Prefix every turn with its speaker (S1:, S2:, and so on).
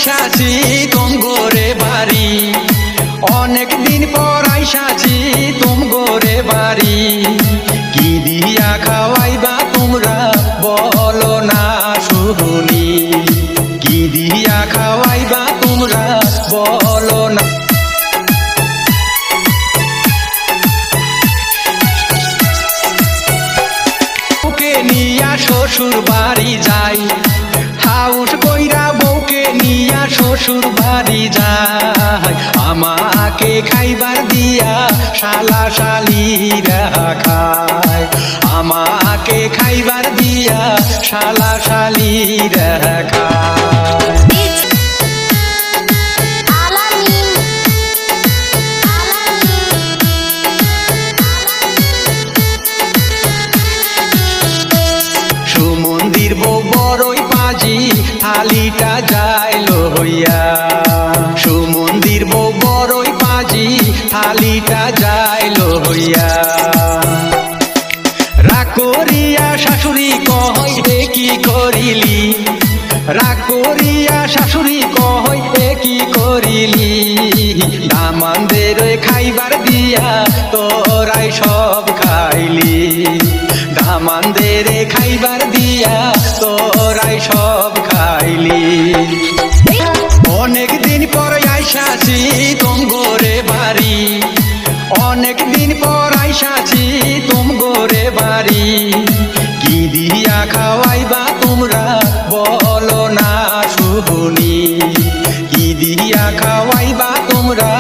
S1: আইসাছি তুম গোরে বাড়ি, অনেক দিন পর আইসাছি তুম গোরে বাড়ি। কি দিয়া খাওয়াইবা তোমরা বলো না শুনি, কি দিয়া খাওয়াইবা তোমরা বলো না। বউকে নিয়া শ্বশুর বাড়ি যাই, হাউস কইরা বউকে নিয়া শ্বশুর বাড়ি যাই। আমাকে খাইবার দিয়া শালা শালিরা খায়, আমাকে খাইবার দিয়া শালা শালিরা খায়। সুমন্দির বউ বড়ই পাজি থালিটা যাইল হইয়া, সুমন্দির বউ বড়ই পাজি থালিটা যাইল হইয়া। রাগ করিয়া শাশুড়ি কয় এ কি করিলি, রাগ করিয়া শাশুড়ি কয় এ কি করিলি। দামানদের খাইবার দিয়া তোরাই সব খাইলি, দামানদের খাইবার দিয়া তোরাই সব খাইলি। অনেক দিন পর আইসাছি তুম গোরে বাড়ি, অনেক দিন পর আইসাছি তুম গোরে বাড়ি। কি দিয়া খাওয়াইবা তোমরা বলো না শুনি, কি দিয়া খাওয়াইবা তোমরা।